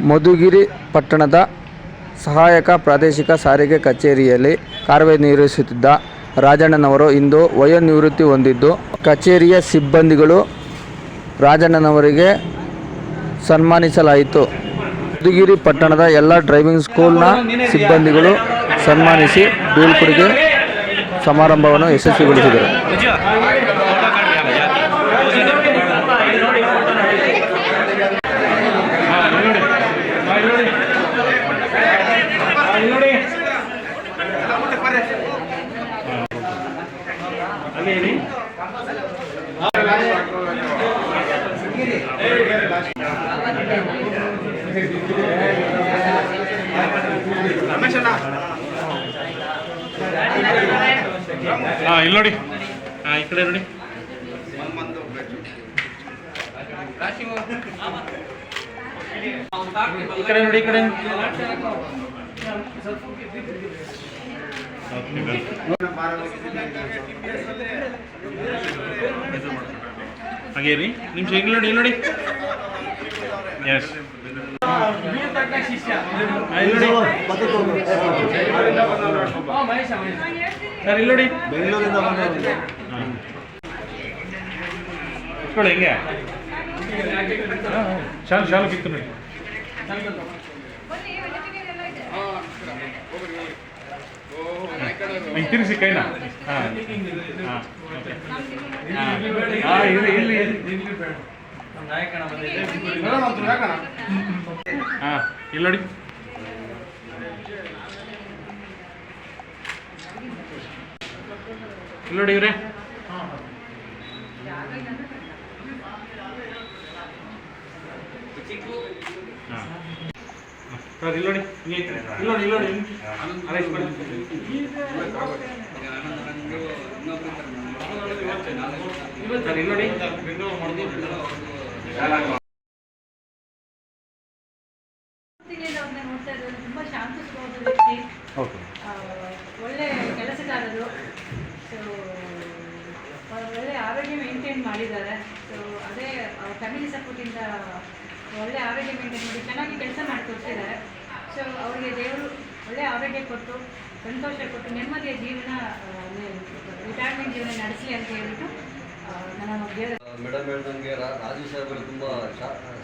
ಮಧುಗಿರಿ ಪಟ್ಟಣದ ಸಹಾಯಕ ಪ್ರಾದೇಶಿಕ ಸಾರಿಗೆ ಕಚೇರಿಯಲ್ಲಿ ಕಾರ್ಯನಿರ್ವಹಿಸುತ್ತಿದ್ದ ರಾಜಣ್ಣನವರು ಇಂದು ವಯೋನಿವೃತ್ತಿ ಹೊಂದಿದ್ದು, ಕಚೇರಿಯ ಸಿಬ್ಬಂದಿಗಳು ರಾಜಣ್ಣನವರಿಗೆ ಸನ್ಮಾನಿಸಲಾಯಿತು. ಮಧುಗಿರಿ ಪಟ್ಟಣದ ಎಲ್ಲ ಡ್ರೈವಿಂಗ್ ಸ್ಕೂಲ್ನ ಸಿಬ್ಬಂದಿಗಳು ಸನ್ಮಾನಿಸಿ ಬೀಳ್ಕೊಡುಗೆ ಸಮಾರಂಭವನ್ನು ಯಶಸ್ವಿಗೊಳಿಸಿದರು. ಇಲ್ಲಿ ನೋಡಿ, ಈ ಕಡೆ ನೋಡಿ, ಈ ಕಡೆ ನೋಡಿ, ಈ ಕಡೆ ಹಾಗೆ ರೀ ನಿಮಿಷ. ಇಲ್ಲಿ ನೋಡಿ, ಇಲ್ಲಿ ನೋಡಿ, ಎಸ್ ಸರ್ ಇಲ್ಲಿ ನೋಡಿ, ಬೆಂಗಳೂರಿಂದ ಇಟ್ಕೊಳ್ಳಿ ಹೆಂಗೆ ಶಾಲು ಕಿತ್ತು ನೋಡಿ. ಹಿಂಗೆ ತಿರ್ಸಿ ಕೈನ. ಹಾಂ ಇಲ್ಲಿ ನೋಡಿ, ಇಲ್ಲಿ ನೋಡಿ ಇವ್ರೆ. ಸರ್ ಇಲ್ಲಿ ನೋಡಿ, ಇಲ್ಲಿ ನೋಡಿ, ಇಲ್ಲಿ ನೋಡಿ, ಅರೇಂಜ್ ಮಾಡಿ ಸರ್ ಇಲ್ಲಿ ನೋಡಿ. ತುಂಬಾ ಶಾಂತ ಸ್ವಭಾವದ ವ್ಯಕ್ತಿ, ಒಳ್ಳೆ ಕೆಲಸಗಾರರು. ಸೊ ಒಳ್ಳೆ ಆರೋಗ್ಯ ಮೇಂಟೈನ್ ಮಾಡಿದ್ದಾರೆ. ಸೊ ಅದೇ ಫ್ಯಾಮಿಲಿ ಸಪೋರ್ಟಿಂದ ಒಳ್ಳೆ ಆರೋಗ್ಯ ಮೇಂಟೈನ್ ಮಾಡಿ ಚೆನ್ನಾಗಿ ಕೆಲಸ ಮಾಡಿ ಕೊಡ್ತಿದ್ದಾರೆ. ಸೊ ಅವರಿಗೆ ದೇವರು ಒಳ್ಳೆ ಆರೋಗ್ಯ ಕೊಟ್ಟು, ಸಂತೋಷ ಕೊಟ್ಟು, ನೆಮ್ಮದಿಯ ಜೀವನ, ರಿಟೈರ್ಮೆಂಟ್ ಜೀವನ ನಡೆಸಲಿ ಅಂತ ಹೇಳ್ಬಿಟ್ಟು ಮೇಡಮ್ ಹೇಳ್ದಂಗೆ ರಾಜು ಸಾಹೇಬರು ತುಂಬ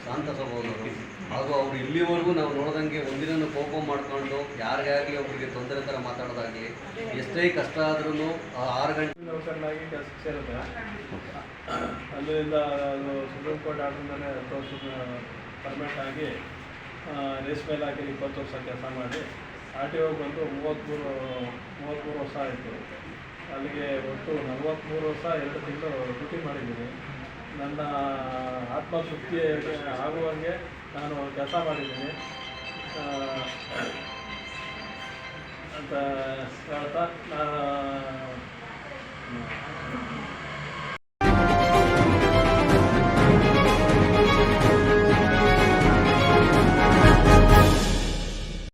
ಶಾಂತ ಸ್ವಭಾವದವರು. ಹಾಗೂ ಅವರು ಇಲ್ಲಿವರೆಗೂ ನಾವು ನೋಡ್ದಂಗೆ ಒಂದಿನ ಕೋಪ ಮಾಡಿಕೊಂಡು ಯಾರಿಗಾಗಲಿ ಅವರಿಗೆ ತೊಂದರೆ ಥರ ಮಾತಾಡೋದಾಗಲಿ, ಎಷ್ಟೇ ಕಷ್ಟ ಆದ್ರೂ 6 ಗಂಟೆ ನೌಕರನಾಗಿ ಕೆಲಸಕ್ಕೆ ಸೇರುತ್ತೆ. ಅಲ್ಲಿಂದ ಅದು ಸುಪ್ರೀಂ ಕೋರ್ಟ್ ಆರ್ಡ್ರಿಂದಲೇ 10 ವರ್ಷ ಪರ್ಮನೆಂಟ್ ಆಗಿ ರೇಷ್ಮೆ ಇಲಾಖೆಯಲ್ಲಿ 20 ವರ್ಷ ಕೆಲಸ ಮಾಡಿ RTO ಬಂದು 33 ವರ್ಷ ಆಯಿತು. ಅಲ್ಲಿಗೆ ಒಟ್ಟು 43 ವರ್ಷ 2 ತಿಂಗಳು ಡ್ಯೂಟಿ ಮಾಡಿದ್ದೀನಿ. ನನ್ನ ಆತ್ಮತೃಪ್ತಿ ಆಗುವಂಗೆ ನಾನು ಕೆಲಸ ಮಾಡಿದ್ದೀನಿ ಅಂತ ಹೇಳ್ತಾ ನಾನು